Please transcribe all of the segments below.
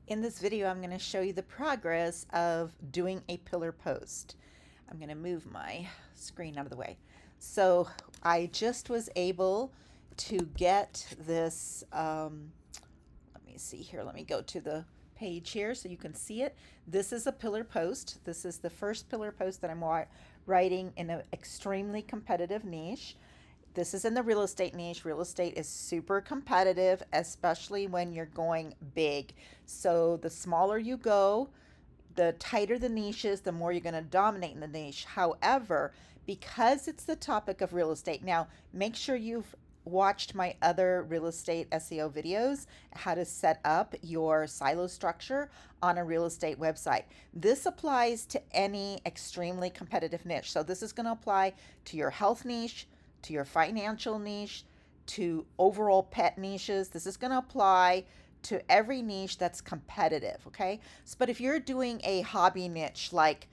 In this video, I'm going to show you the progress of doing a pillar post. I'm going to move my screen out of the way. So I just was able to get this, let me see here, let me go to the page here so you can see it. This is a pillar post. This is the first pillar post that I'm writing in an extremely competitive niche. This is in the real estate niche. Real estate is super competitive, especially when you're going big. So the smaller you go, the tighter the niche is, the more you're going to dominate in the niche. However, because it's the topic of real estate, now make sure you've watched my other real estate SEO videos, how to set up your silo structure on a real estate website. This applies to any extremely competitive niche. So this is going to apply to your health niche, to your financial niche, to overall pet niches. This is going to apply to every niche that's competitive, okay? So, but if you're doing a hobby niche like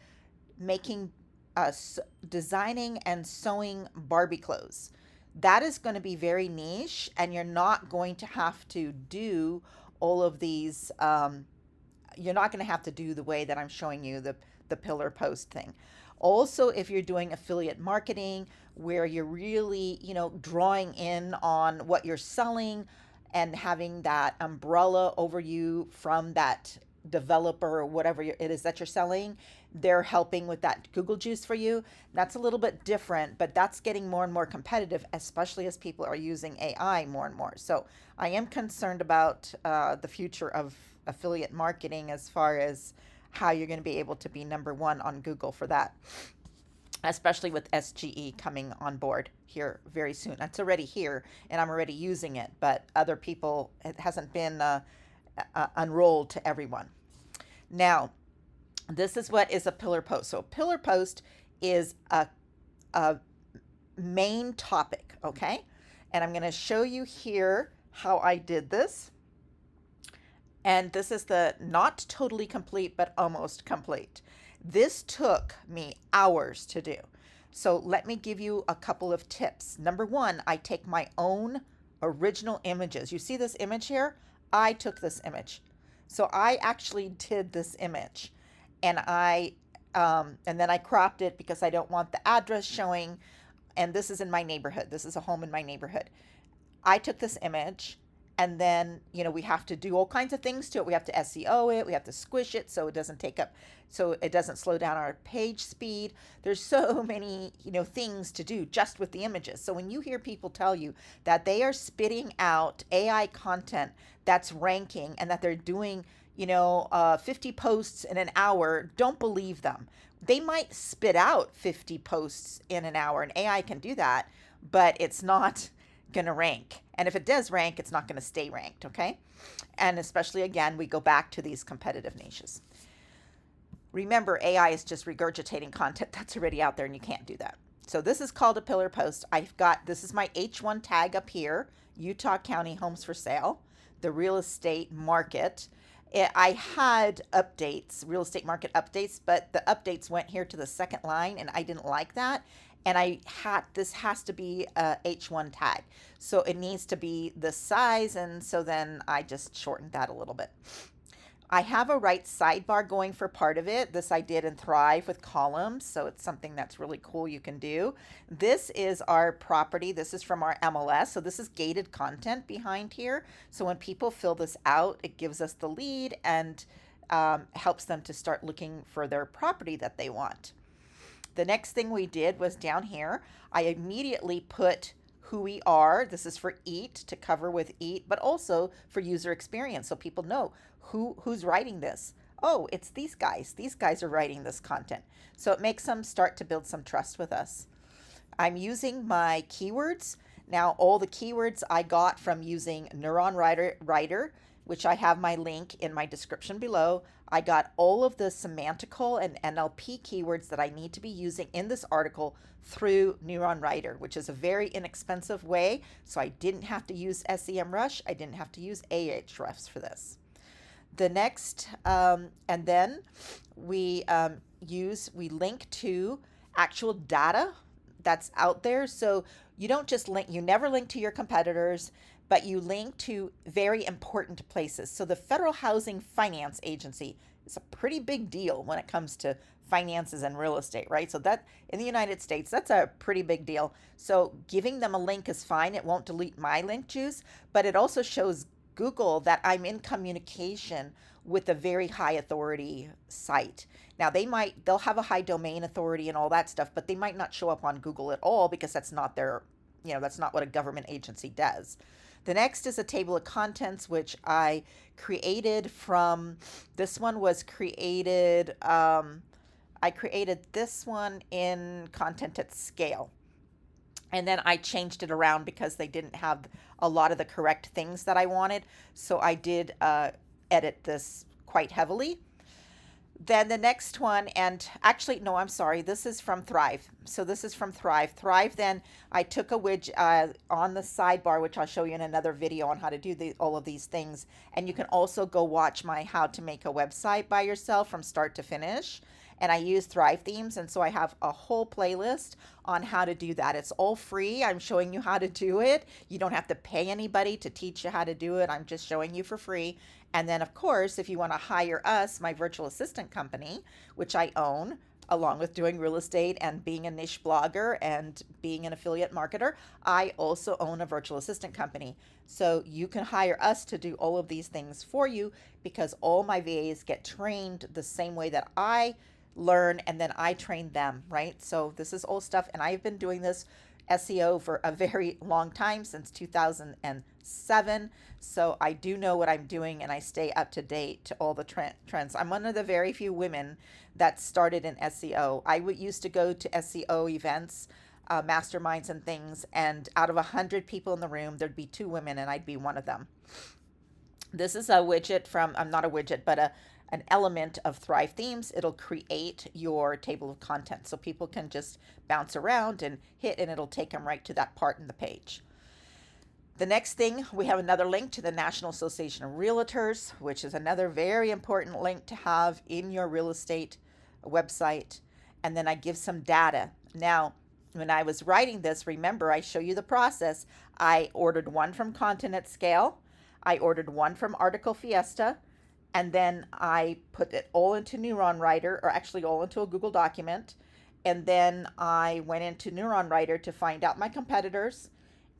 making, designing and sewing Barbie clothes, that is going to be very niche, and you're not going to have to do all of these. You're not going to have to do the way that I'm showing you the pillar post thing. Also, if you're doing affiliate marketing where you're really, drawing in on what you're selling and having that umbrella over you from that developer or whatever it is that you're selling, they're helping with that Google juice for you. That's a little bit different, but that's getting more and more competitive, especially as people are using AI more and more. So I am concerned about the future of affiliate marketing as far as how you're going to be able to be number one on Google for that, especially with SGE coming on board here very soon. It's already here and I'm already using it, but other people, it hasn't been unrolled to everyone. Now, this is what is a pillar post. So a pillar post is a main topic, okay? And I'm going to show you here how I did this. And this is the not totally complete, but almost complete. This took me hours to do. So let me give you a couple of tips. Number one, I take my own original images. You see this image here? I took this image. So I actually did this image, and and then I cropped it because I don't want the address showing. And this is in my neighborhood. This is a home in my neighborhood. I took this image, and then we have to do all kinds of things to it. We have to SEO it, we have to squish it so it doesn't take up, so it doesn't slow down our page speed. There's so many things to do just with the images. So when you hear people tell you that they are spitting out AI content that's ranking and that they're doing 50 posts in an hour, don't believe them. They might spit out 50 posts in an hour, and AI can do that, but it's not going to rank. And if it does rank, it's not going to stay ranked, okay? And especially, again, we go back to these competitive niches. Remember, AI is just regurgitating content that's already out there, and you can't do that. So this is called a pillar post. This is my H1 tag up here, Utah County Homes for Sale, the real estate market. I had updates, real estate market updates, but the updates went here to the second line, and I didn't like that. And this has to be a H1 tag. So it needs to be this size, and so then I just shortened that a little bit. I have a right sidebar going for part of it. This I did in Thrive with columns, so it's something that's really cool you can do. This is our property. This is from our MLS, so this is gated content behind here. So when people fill this out, it gives us the lead and helps them to start looking for their property that they want. The next thing we did was down here, I immediately put who we are. This is for EAT, to cover with EAT, but also for user experience, so people know who's writing this. Oh, it's these guys. These guys are writing this content. So it makes them start to build some trust with us. I'm using my keywords. Now, all the keywords I got from using Neuron Writer, which I have my link in my description below. I got all of the semantical and NLP keywords that I need to be using in this article through Neuron Writer, which is a very inexpensive way. So I didn't have to use SEMrush. I didn't have to use Ahrefs for this. The next, and then we link to actual data that's out there. So you don't just link, you never link to your competitors, but you link to very important places. So the Federal Housing Finance Agency is a pretty big deal when it comes to finances and real estate, right? So that in the United States, that's a pretty big deal. So giving them a link is fine. It won't delete my link juice, but it also shows Google that I'm in communication with a very high authority site. Now they'll have a high domain authority and all that stuff, but they might not show up on Google at all because that's not their, that's not what a government agency does. The next is a table of contents, which I created from, this one was created, I created this one in Content at Scale. And then I changed it around because they didn't have a lot of the correct things that I wanted. So I did edit this quite heavily. Then the next one, and actually, no, I'm sorry, this is from Thrive. So this is from Thrive. Thrive, then I took a widget on the sidebar, which I'll show you in another video on how to do all of these things. And you can also go watch my how to make a website by yourself from start to finish. And I use Thrive themes, and so I have a whole playlist on how to do that. It's all free. I'm showing you how to do it. You don't have to pay anybody to teach you how to do it. I'm just showing you for free. And then, of course, if you want to hire us, my virtual assistant company, which I own, along with doing real estate and being a niche blogger and being an affiliate marketer, I also own a virtual assistant company. So you can hire us to do all of these things for you because all my VAs get trained the same way that I learn, and then I train them, right? So this is old stuff, and I've been doing this SEO for a very long time, since 2007. So I do know what I'm doing, and I stay up to date to all the trends. I'm one of the very few women that started in SEO. I used to go to SEO events, masterminds and things, and out of 100 people in the room, there'd be 2 women, and I'd be one of them. This is a widget from, I'm not a widget, but an element of Thrive Themes. It'll create your table of contents. So people can just bounce around and hit, and it'll take them right to that part in the page. The next thing, we have another link to the National Association of Realtors, which is another very important link to have in your real estate website. And then I give some data. Now, when I was writing this, remember, I show you the process. I ordered one from Content at Scale. I ordered one from Article Fiesta. And then I put it all into Neuron Writer, or actually all into a Google document. And then I went into Neuron Writer to find out my competitors.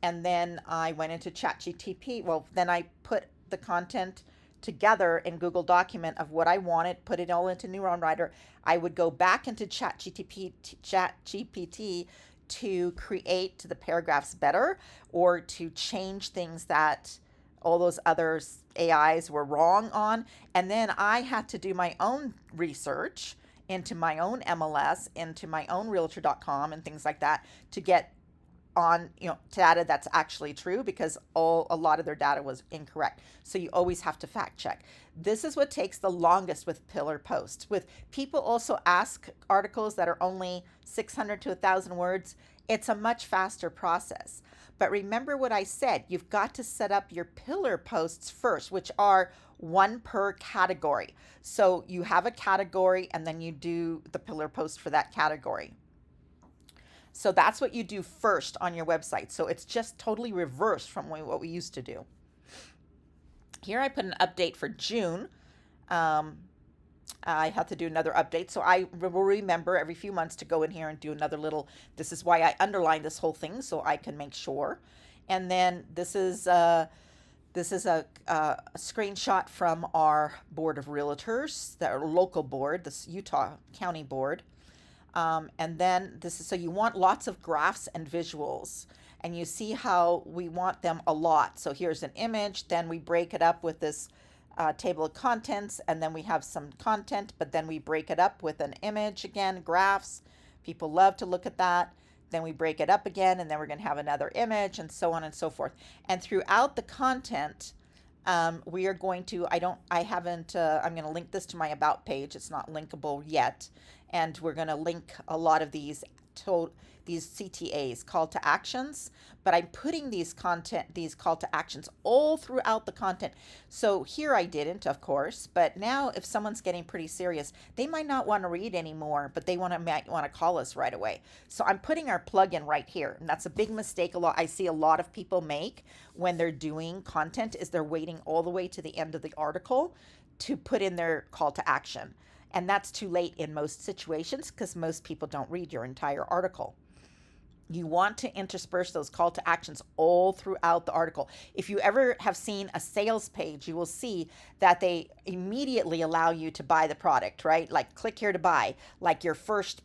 And then I went into ChatGPT. Well, then I put the content together in Google document of what I wanted, put it all into Neuron Writer. I would go back into ChatGPT to create the paragraphs better, or to change things that all those other AIs were wrong on. And then I had to do my own research into my own MLS, into my own realtor.com and things like that, to get on data that's actually true, because a lot of their data was incorrect. So you always have to fact check. This is what takes the longest with pillar posts. With people also ask articles that are only 600 to 1,000 words, it's a much faster process. But remember what I said, you've got to set up your pillar posts first, which are one per category. So you have a category, and then you do the pillar post for that category. So that's what you do first on your website. So it's just totally reversed from what we used to do. Here I put an update for June. I have to do another update. So I will remember every few months to go in here and do another little, this is why I underlined this whole thing, so I can make sure. And then this is a screenshot from our board of realtors, our local board, this Utah County board. And then this is, so you want lots of graphs and visuals, and you see how we want them a lot. So here's an image, then we break it up with this table of contents, and then we have some content, but then we break it up with an image again, graphs. People love to look at that. Then we break it up again, and then we're going to have another image, and so on and so forth. And throughout the content, we are going to, I'm going to link this to my about page. It's not linkable yet. And we're going to link a lot of these these CTAs, call to actions, but I'm putting these call to actions all throughout the content. So here I didn't, of course, but now if someone's getting pretty serious, they might not want to read anymore, but they might want to call us right away. So I'm putting our plugin right here. And that's a big mistake I see a lot of people make when they're doing content, is they're waiting all the way to the end of the article to put in their call to action. And that's too late in most situations because most people don't read your entire article. You want to intersperse those call to actions all throughout the article. If you ever have seen a sales page, you will see that they immediately allow you to buy the product, right? Like click here to buy, like your first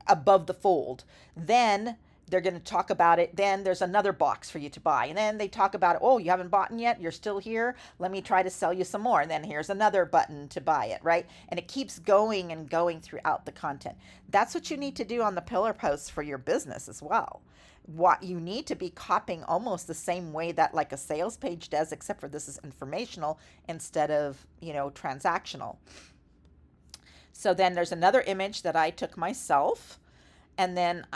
above the fold. Then they're going to talk about it. Then there's another box for you to buy. And then they talk about, oh, you haven't bought yet? You're still here? Let me try to sell you some more. And then here's another button to buy it, right? And it keeps going and going throughout the content. That's what you need to do on the pillar posts for your business as well. What you need to be copying almost the same way that like a sales page does, except for this is informational instead of, transactional. So then there's another image that I took myself. And then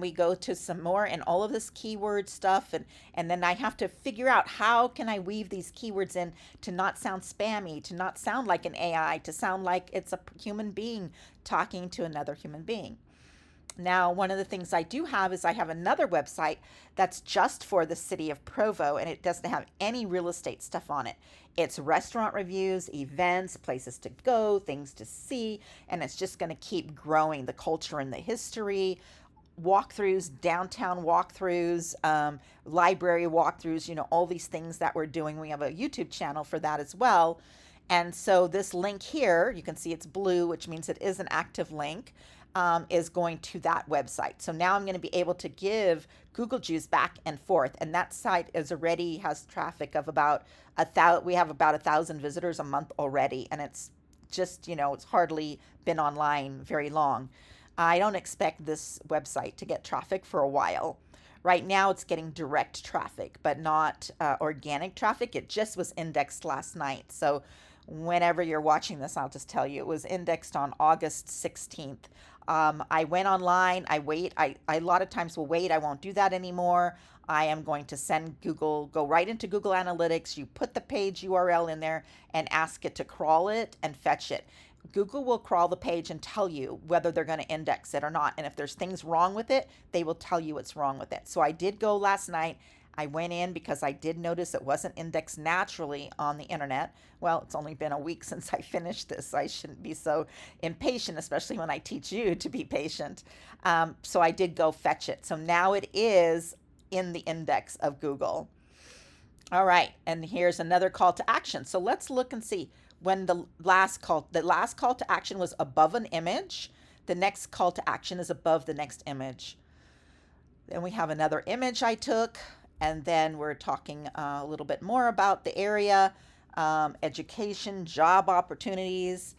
we go to some more and all of this keyword stuff. And then I have to figure out how can I weave these keywords in to not sound spammy, to not sound like an AI, to sound like it's a human being talking to another human being. Now, one of the things I do have is I have another website that's just for the city of Provo, and it doesn't have any real estate stuff on it. It's restaurant reviews, events, places to go, things to see, and it's just going to keep growing, the culture and the history, walkthroughs, downtown walkthroughs, library walkthroughs, all these things that we're doing. We have a YouTube channel for that as well. And so this link here, you can see it's blue, which means it is an active link. Is going to that website. So now I'm going to be able to give Google Juice back and forth. And that site has traffic of about 1,000. We have about 1,000 visitors a month already. And it's just, it's hardly been online very long. I don't expect this website to get traffic for a while. Right now it's getting direct traffic, but not organic traffic. It just was indexed last night. So whenever you're watching this, I'll just tell you, it was indexed on August 16th. I went online, I wait, I a lot of times will wait, I won't do that anymore. I am going to go right into Google Analytics, you put the page URL in there and ask it to crawl it and fetch it. Google will crawl the page and tell you whether they're going to index it or not. And if there's things wrong with it, they will tell you what's wrong with it. So I did go last night. I went in because I did notice it wasn't indexed naturally on the internet. Well, it's only been a week since I finished this. I shouldn't be so impatient, especially when I teach you to be patient. So I did go fetch it. So now it is in the index of Google. All right, and here's another call to action. So let's look and see when the last call to action was above an image. The next call to action is above the next image. Then we have another image I took. And then we're talking a little bit more about the area, education, job opportunities.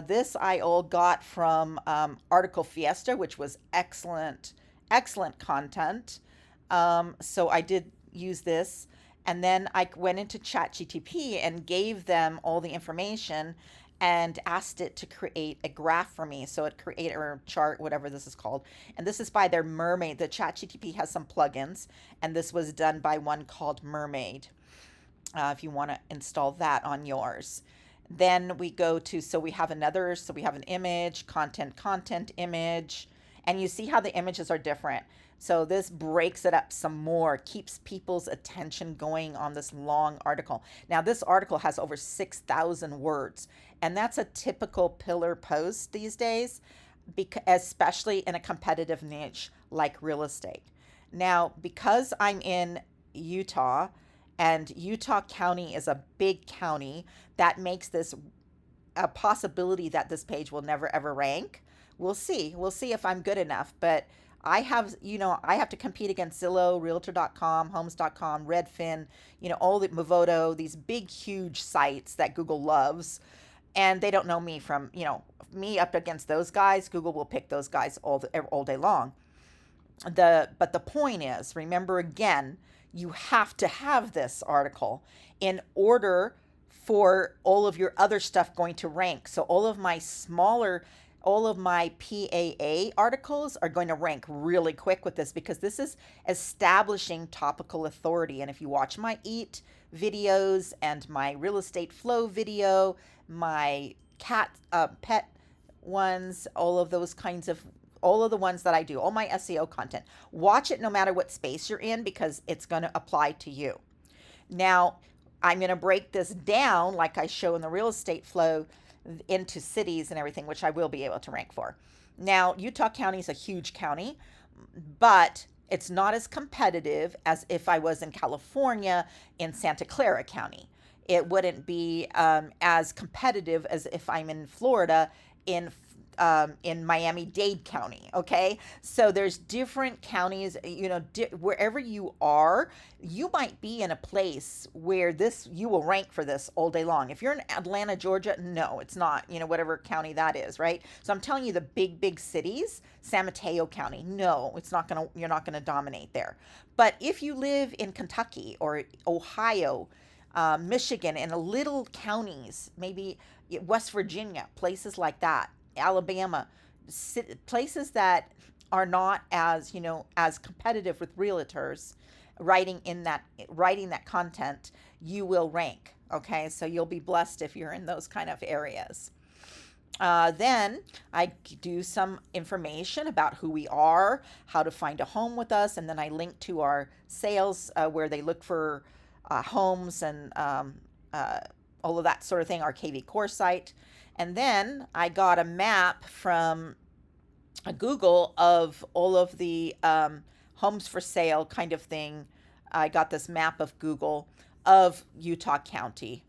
This I all got from Article Fiesta, which was excellent content. So I did use this. And then I went into ChatGPT and gave them all the information and asked it to create a graph for me. So it created a chart, whatever this is called. And this is by their Mermaid. The ChatGPT has some plugins, and this was done by one called Mermaid. If you want to install that on yours. Then we go to, we have an image, content, image, and you see how the images are different. So this breaks it up some more, keeps people's attention going on this long article. Now this article has over 6,000 words, and that's a typical pillar post these days, especially in a competitive niche like real estate. Now, because I'm in Utah, and Utah County is a big county, that makes this a possibility that this page will never ever rank. We'll see if I'm good enough, but I have to compete against Zillow, Realtor.com, Homes.com, Redfin, all the Movoto, these big, huge sites that Google loves. And they don't know me from, me up against those guys. Google will pick those guys all day long. But the point is, remember again, you have to have this article in order for all of your other stuff going to rank. So all of my smaller all of my PAA articles are going to rank really quick with this because this is establishing topical authority. And if you watch my eat videos and my real estate flow video, my cat pet ones, all of those kinds of all of the ones that I do, all my SEO content, watch it no matter what space you're in because it's going to apply to you. Now, I'm going to break this down like I show in the real estate flow into cities and everything, which I will be able to rank for. Now, Utah County is a huge county, but it's not as competitive as if I was in California in Santa Clara County. It wouldn't be as competitive as if I'm in Florida in Miami-Dade County. Okay, so there's different counties. Wherever you are, you might be in a place where you will rank for this all day long. If you're in Atlanta, Georgia, no, it's not. Whatever county that is, right? So I'm telling you, the big cities, San Mateo County, no, you're not gonna dominate there. But if you live in Kentucky or Ohio, Michigan, in little counties, maybe West Virginia, places like that, Alabama, places that are not as competitive with realtors writing that content, you will rank. Okay, so you'll be blessed if you're in those kind of areas. Then I do some information about who we are, how to find a home with us, and then I link to our sales where they look for homes and all of that sort of thing, our KV Core site. And then I got a map from Google of all of the homes for sale kind of thing. I got this map of Google of Utah County.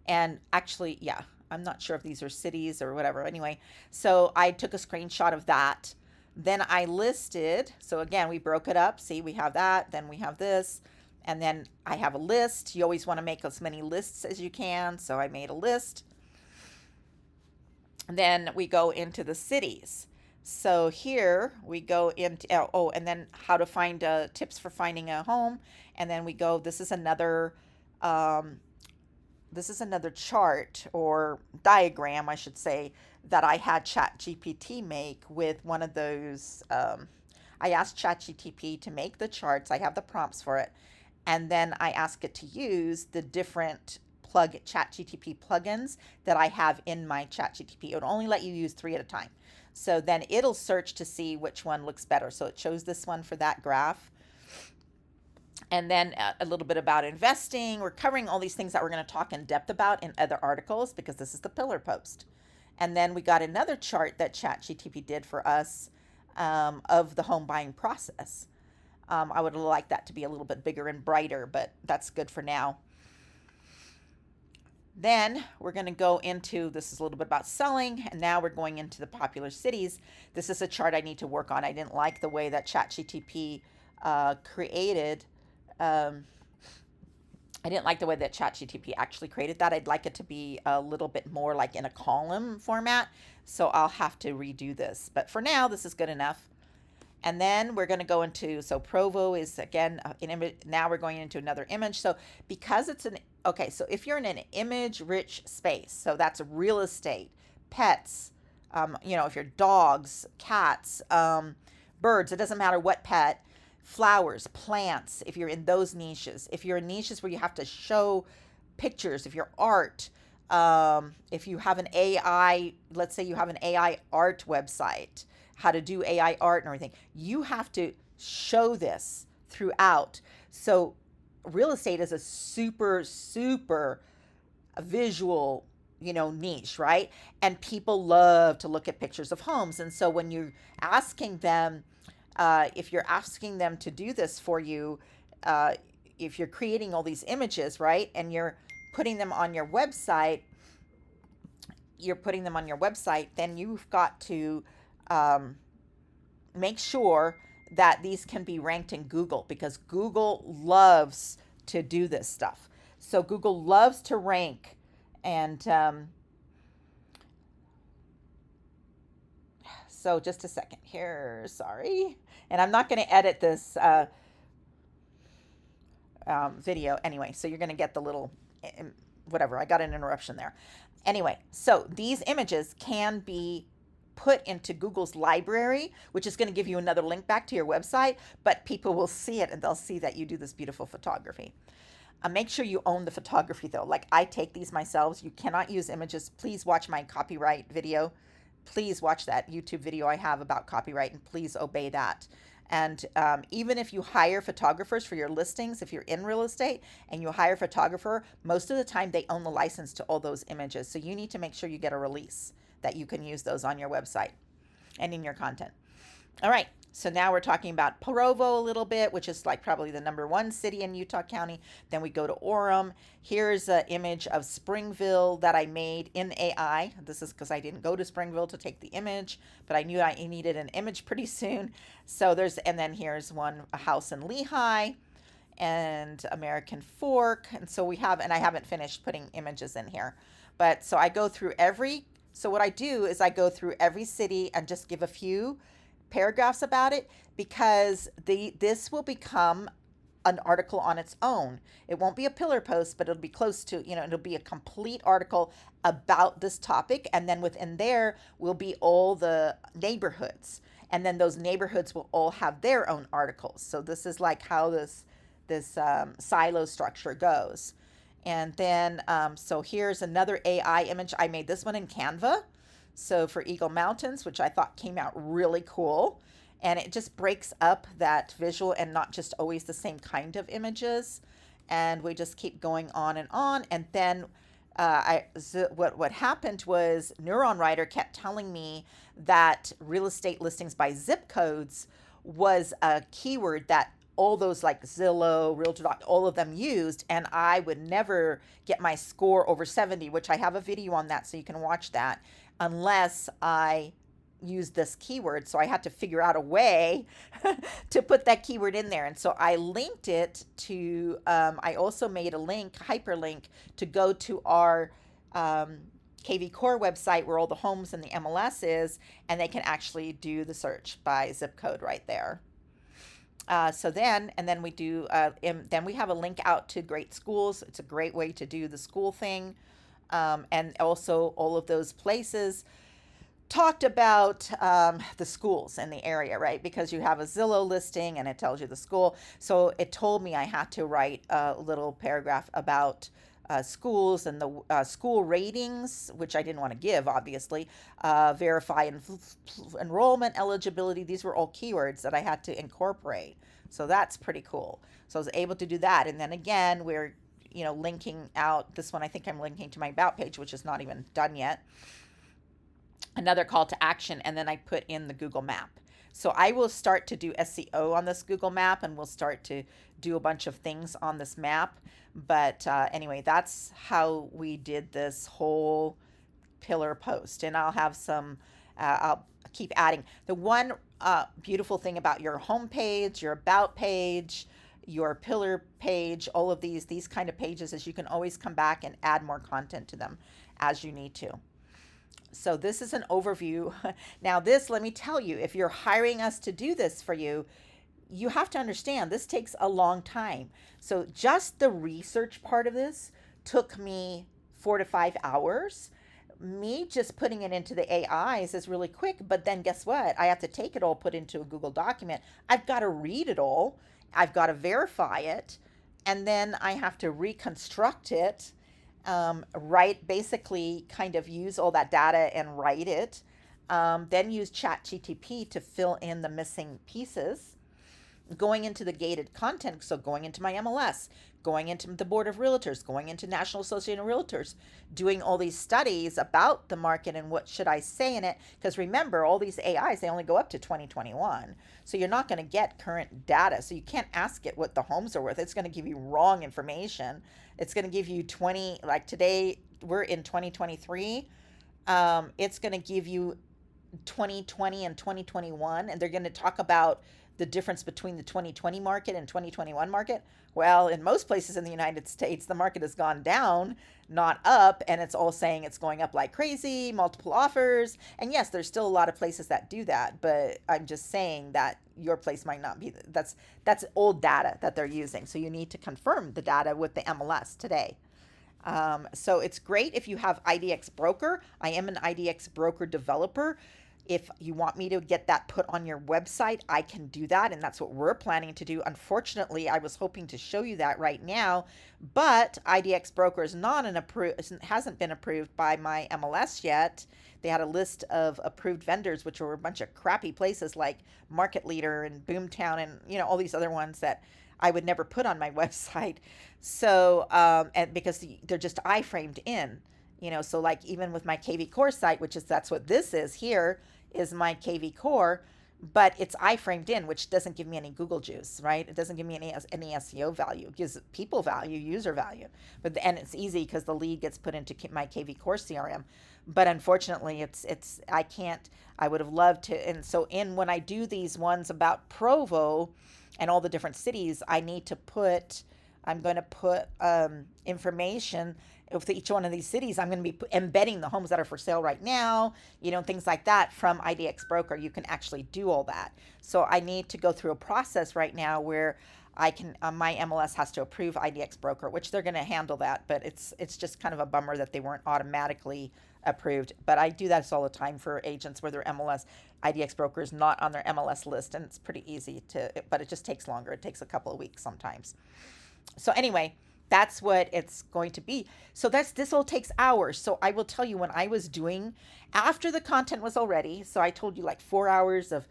And actually, yeah, I'm not sure if these are cities or whatever. Anyway, so I took a screenshot of that. Then I listed. So again, we broke it up. See, we have that. Then we have this. And then I have a list. You always want to make as many lists as you can. So I made a list. Then we go into the cities. So here we go into, and then how to find tips for finding a home. And then we go, this is another chart or diagram, I should say, that I had ChatGPT make with one of those. I asked ChatGPT to make the charts. I have the prompts for it. And then I ask it to use the different ChatGPT plugins that I have in my ChatGPT. It would only let you use 3 at a time. So then it'll search to see which one looks better. So it chose this one for that graph. And then a little bit about investing. We're covering all these things that we're going to talk in depth about in other articles because this is the pillar post. And then we got another chart that ChatGPT did for us of the home buying process. I would like that to be a little bit bigger and brighter, but that's good for now. Then we're going to go into, this is a little bit about selling, and now we're going into the popular cities. This is a chart I need to work on. I didn't like the way that ChatGPT created. I didn't like the way that ChatGPT actually created that. I'd like it to be a little bit more like in a column format. So I'll have to redo this. But for now, this is good enough. And then we're going to go into, so Provo is again an image. Now we're going into another image. So because it's so if you're in an image rich space, so that's real estate, pets, if you're dogs, cats, birds, it doesn't matter what pet, flowers, plants, if you're in those niches, if you're in niches where you have to show pictures, if you're art, if you have an AI, let's say you have an AI art website, how to do AI art and everything, you have to show this throughout. So real estate is a super visual, niche, right? And people love to look at pictures of homes. And so when you're asking them, if you're asking them to do this for you, if you're creating all these images, right, and you're putting them on your website, then you've got to make sure that these can be ranked in Google because Google loves to do this stuff. So Google loves to rank, and so just a second here, sorry. And I'm not going to edit this video anyway, so you're going to get the little whatever. I got an interruption there. Anyway, so these images can be put into Google's library, which is going to give you another link back to your website, but people will see it and they'll see that you do this beautiful photography. Make sure you own the photography though. Like I take these myself. You cannot use images. Please watch my copyright video. Please watch that YouTube video I have about copyright and please obey that. And even if you hire photographers for your listings, if you're in real estate and you hire a photographer, most of the time they own the license to all those images. So you need to make sure you get a release that you can use those on your website and in your content. All right. So now we're talking about Provo a little bit, which is like probably the #1 city in Utah County. Then we go to Orem. Here's an image of Springville that I made in AI. This is because I didn't go to Springville to take the image, but I knew I needed an image pretty soon. So and then here's a house in Lehigh and American Fork. And so and I haven't finished putting images in here. But so I go through so what I do is I go through every city and just give a few paragraphs about it, because this will become an article on its own. It won't be a pillar post, but it'll be close to, it'll be a complete article about this topic. And then within there will be all the neighborhoods. And then those neighborhoods will all have their own articles. So this is like how this silo structure goes. And then, so here's another AI image. I made this one in Canva. So for Eagle Mountains, which I thought came out really cool. And it just breaks up that visual and not just always the same kind of images. And we just keep going on and on. And then what happened was Neuron Writer kept telling me that real estate listings by zip codes was a keyword that all those like Zillow, Realtor, all of them used, and I would never get my score over 70, which I have a video on that, so you can watch that, unless I use this keyword. So I had to figure out a way to put that keyword in there. And so I linked it to, I also made a hyperlink to go to our KV Core website where all the homes and the MLS is, and they can actually do the search by zip code right there. Then we do, then we have a link out to great schools. It's a great way to do the school thing. And also all of those places talked about the schools in the area, right? Because you have a Zillow listing and it tells you the school. So it told me I had to write a little paragraph about schools and the school ratings, which I didn't want to give, obviously, verify enrollment eligibility. These were all keywords that I had to incorporate. So that's pretty cool. So I was able to do that. And then again, we're, linking out this one. I think I'm linking to my About page, which is not even done yet. Another call to action. And then I put in the Google map. So I will start to do SEO on this Google map, and we'll start to do a bunch of things on this map. But anyway, that's how we did this whole pillar post. And I'll have I'll keep adding. The one beautiful thing about your home page, your About page, your pillar page, all of these kind of pages is you can always come back and add more content to them as you need to. So this is an overview. Now this, let me tell you, if you're hiring us to do this for you, you have to understand this takes a long time. So just the research part of this took me 4 to 5 hours. Me just putting it into the AIs is really quick, but then guess what? I have to take it all, put into a Google document. I've got to read it all. I've got to verify it. And then I have to reconstruct it. Basically kind of use all that data and write it, then use ChatGPT to fill in the missing pieces, going into the gated content, so going into my MLS, going into the Board of Realtors, going into National Association of Realtors, doing all these studies about the market and what should I say in it, because remember, all these AIs, they only go up to 2021, so you're not going to get current data, so you can't ask it what the homes are worth. It's going to give you wrong information. It's going to give you like today, we're in 2023. It's going to give you 2020 and 2021, and they're going to talk about the difference between the 2020 market and 2021 market. Well, in most places in the United States, the market has gone down, not up, and it's all saying it's going up like crazy, multiple offers. And yes, there's still a lot of places that do that, but I'm just saying that your place might not be. That's old data that they're using. So you need to confirm the data with the MLS today. So it's great if you have IDX Broker. I am an IDX Broker developer. If you want me to get that put on your website, I can do that. And that's what we're planning to do. Unfortunately, I was hoping to show you that right now, but IDX Broker is not an hasn't been approved by my MLS yet. They had a list of approved vendors, which were a bunch of crappy places like Market Leader and Boomtown and, all these other ones that I would never put on my website. So, and because they're just iframed in, so like even with my KV Core site, that's what this is here, is my KV Core, but it's iframed in, which doesn't give me any Google juice, right? It doesn't give me any SEO value. It gives people value, user value, and it's easy because the lead gets put into my KV Core CRM. But unfortunately, I can't. I would have loved to. And so when I do these ones about Provo and all the different cities, I'm going to put information with each one of these cities. I'm going to be embedding the homes that are for sale right now, things like that from IDX Broker. You can actually do all that. So I need to go through a process right now where I can, my MLS has to approve IDX Broker, which they're going to handle that, but it's just kind of a bummer that they weren't automatically approved. But I do that all the time for agents where their IDX Broker is not on their MLS list, and it's pretty easy but it just takes longer. It takes a couple of weeks sometimes. So anyway, that's what it's going to be. So this all takes hours. So I will tell you, when I was doing, after the content was all ready, so I told you like 4 hours of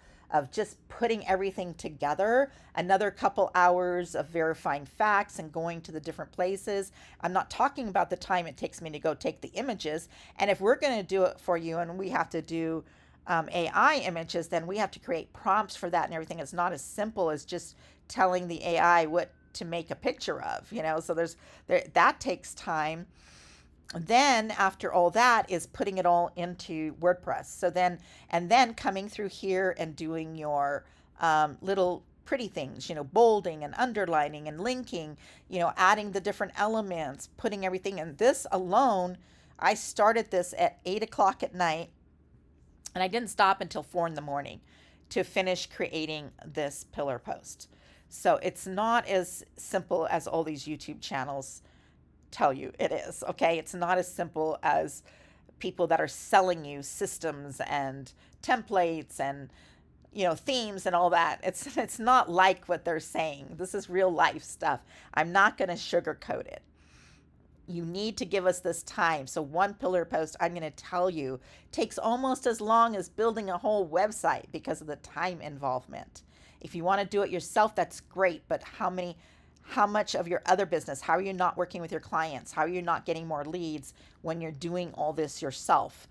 just putting everything together, another couple hours of verifying facts and going to the different places. I'm not talking about the time it takes me to go take the images. And if we're going to do it for you and we have to do AI images, then we have to create prompts for that and everything. It's not as simple as just telling the AI what to make a picture of, so that takes time. Then after all that is putting it all into WordPress. So then coming through here and doing your little pretty things, bolding and underlining and linking, adding the different elements, putting everything in. This alone, I started this at 8 o'clock at night, and I didn't stop until 4 in the morning to finish creating this pillar post. So it's not as simple as all these YouTube channels tell you it is, okay? It's not as simple as people that are selling you systems and templates and, themes and all that. It's not like what they're saying. This is real life stuff. I'm not going to sugarcoat it. You need to give us this time. So one pillar post, I'm going to tell you, takes almost as long as building a whole website because of the time involvement. If you want to do it yourself, that's great. But how much of your other business, how are you not working with your clients? How are you not getting more leads when you're doing all this yourself?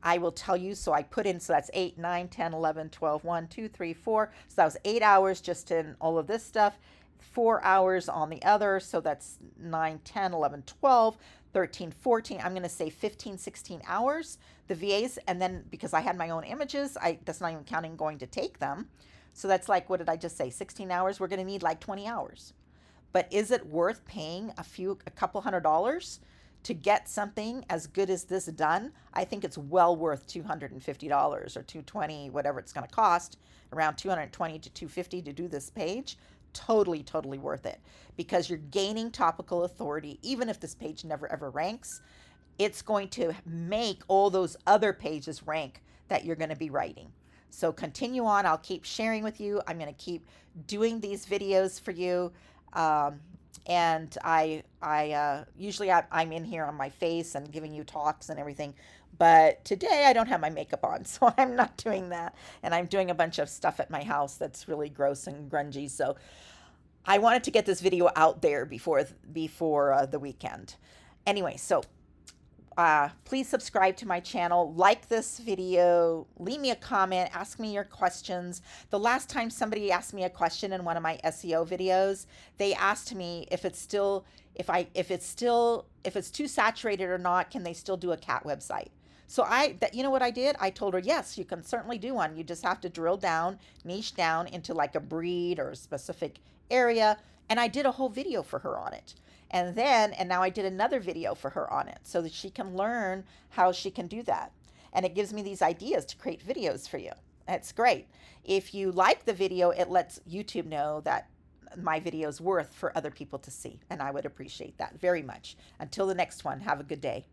I will tell you, so I put in, so that's 8, 9, 10, 11, 12, 1, 2, 3, 4. So that was 8 hours just in all of this stuff, 4 hours on the other. So that's 9, 10, 11, 12, 13, 14. I'm going to say 15, 16 hours, the VAs. And then because I had my own images, that's not even counting going to take them. So that's like, what did I just say? 16 hours. We're going to need like 20 hours. But is it worth paying a couple $100s to get something as good as this done? I think it's well worth $250 or $220, whatever it's going to cost, around $220 to $250 to do this page. Totally, totally worth it, because you're gaining topical authority. Even if this page never ever ranks, it's going to make all those other pages rank that you're going to be writing. So continue on. I'll keep sharing with you. I'm going to keep doing these videos for you. And I usually I'm in here on my face and giving you talks and everything, but today I don't have my makeup on, so I'm not doing that. And I'm doing a bunch of stuff at my house that's really gross and grungy. So I wanted to get this video out there before the weekend. Anyway, so please subscribe to my channel, like this video, leave me a comment, ask me your questions. The last time somebody asked me a question in one of my SEO videos, they asked me if it's too saturated or not, can they still do a cat website? So you know what I did? I told her, yes, you can certainly do one. You just have to drill down, niche down into like a breed or a specific area. And I did a whole video for her on it. And now I did another video for her on it so that she can learn how she can do that. And it gives me these ideas to create videos for you. That's great. If you like the video, it lets YouTube know that my video is worth for other people to see. And I would appreciate that very much. Until the next one, have a good day.